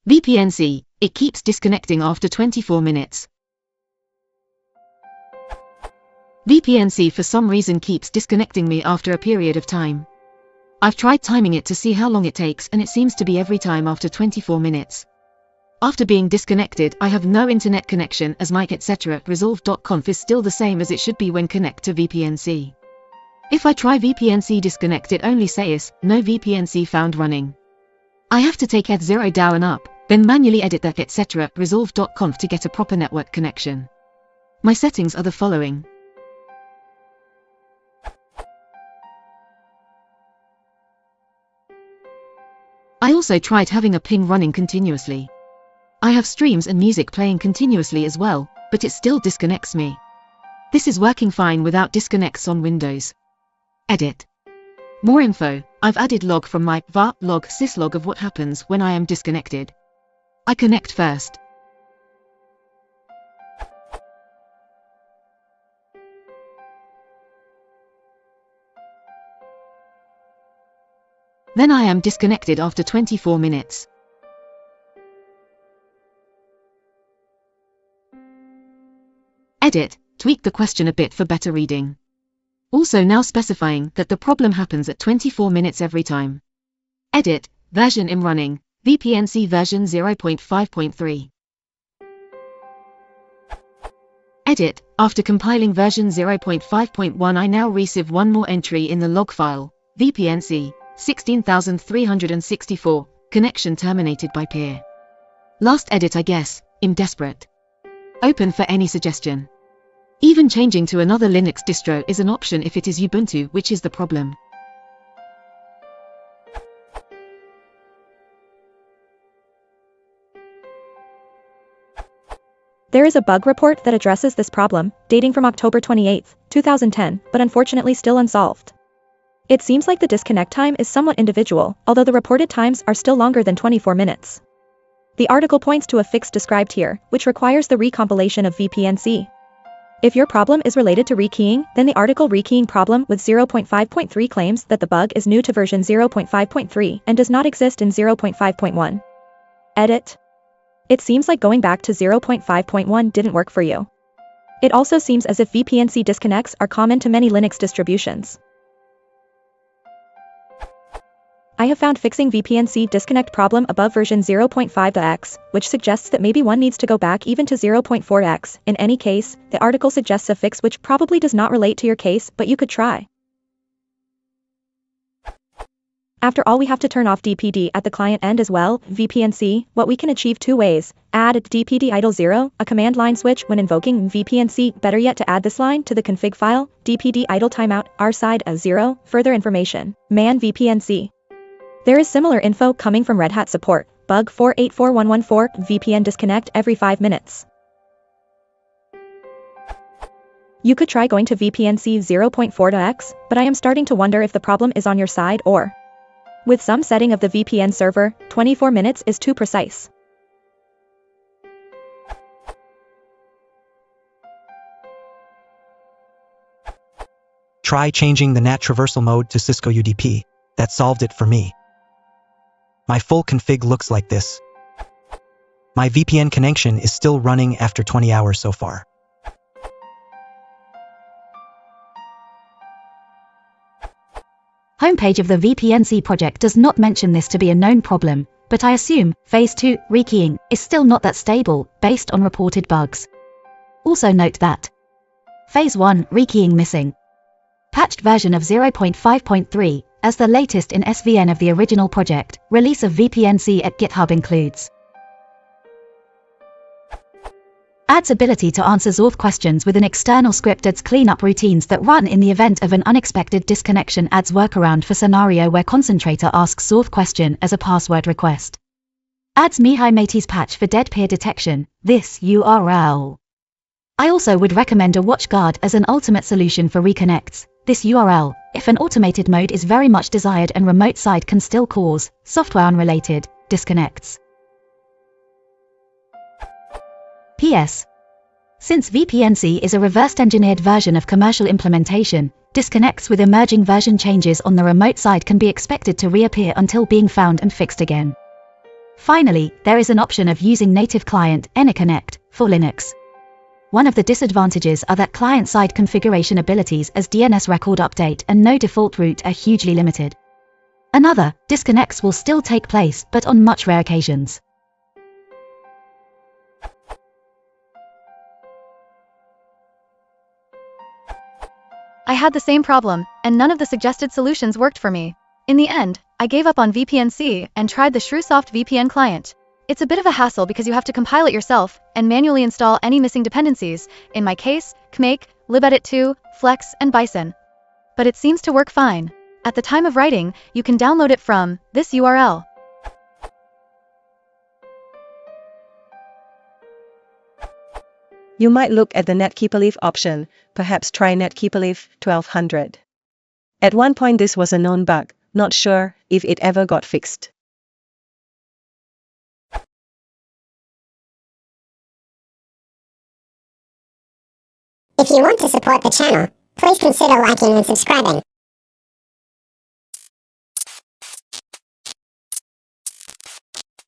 Vpnc, it keeps disconnecting after 24 minutes. Vpnc for some reason keeps disconnecting me after a period of time. I've tried timing it to see how long it takes and it seems to be every time after 24 minutes. After being disconnected, I have no internet connection as my etc. resolve.conf is still the same as it should be when connect to Vpnc. If I try Vpnc disconnect, it only says, no Vpnc found running. I have to take eth0 down and up, then manually edit that etc. resolve.conf to get a proper network connection. My settings are the following. I also tried having a ping running continuously. I have streams and music playing continuously as well, but it still disconnects me. This is working fine without disconnects on Windows. Edit. More info. I've added log from my var log syslog of what happens when I am disconnected. I connect first. Then I am disconnected after 24 minutes. Edit, tweak the question a bit for better reading. Also now specifying that the problem happens at 24 minutes every time. Edit, version im running, Vpnc version 0.5.3. Edit, after compiling version 0.5.1 I now receive one more entry in the log file, Vpnc, 16364, connection terminated by peer. Last edit I guess, I'm desperate. Open for any suggestion. Even changing to another Linux distro is an option if it is Ubuntu, which is the problem. There is a bug report that addresses this problem, dating from October 28, 2010, but unfortunately still unsolved. It seems like the disconnect time is somewhat individual, although the reported times are still longer than 24 minutes. The article points to a fix described here, which requires the recompilation of VPNC. If your problem is related to rekeying, then the article Rekeying Problem with 0.5.3 claims that the bug is new to version 0.5.3 and does not exist in 0.5.1. Edit. It seems like going back to 0.5.1 didn't work for you. It also seems as if VPNC disconnects are common to many Linux distributions. I have found fixing VPNC disconnect problem above version 0.5.x, which suggests that maybe one needs to go back even to 0.4x. In any case, the article suggests a fix which probably does not relate to your case, but you could try. After all, we have to turn off DPD at the client end as well. VPNC, what we can achieve two ways. Add DPD idle 0, a command line switch when invoking VPNC. Better yet to add this line to the config file, DPD idle timeout, our side as 0. Further information, man VPNC. There is similar info coming from Red Hat support, bug 484114, VPN disconnect every 5 minutes. You could try going to VPNC 0.4.x, but I am starting to wonder if the problem is on your side or with some setting of the VPN server. 24 minutes is too precise. Try changing the NAT traversal mode to Cisco UDP. That solved it for me. My full config looks like this. My VPN connection is still running after 20 hours so far. Homepage of the VPNC project does not mention this to be a known problem, but I assume Phase 2 rekeying is still not that stable based on reported bugs. Also note that Phase 1 rekeying missing. Patched version of 0.5.3 as the latest in SVN of the original project. Release of VPNC at GitHub includes adds ability to answer Zorth questions with an external script, adds cleanup routines that run in the event of an unexpected disconnection, adds workaround for scenario where concentrator asks Zorth question as a password request, adds Mihai Mate's patch for dead peer detection. This URL. I also would recommend a WatchGuard as an ultimate solution for reconnects. This URL, if an automated mode is very much desired and remote side can still cause software unrelated disconnects. PS. Since VPNC is a reversed engineered version of commercial implementation, disconnects with emerging version changes on the remote side can be expected to reappear until being found and fixed again. Finally, there is an option of using native client AnyConnect for Linux. One of the disadvantages are that client-side configuration abilities as DNS record update and no default route are hugely limited. Another, disconnects will still take place, but on much rare occasions. I had the same problem, and none of the suggested solutions worked for me. In the end, I gave up on Vpnc and tried the Shrusoft VPN client. It's a bit of a hassle because you have to compile it yourself and manually install any missing dependencies, in my case, Kmake, libedit2, Flex, and Bison. But it seems to work fine. At the time of writing, you can download it from this URL. You might look at the Netkeeper option, perhaps try Netkeeper 1200. At one point this was a known bug, not sure if it ever got fixed. If you want to support the channel, please consider liking and subscribing.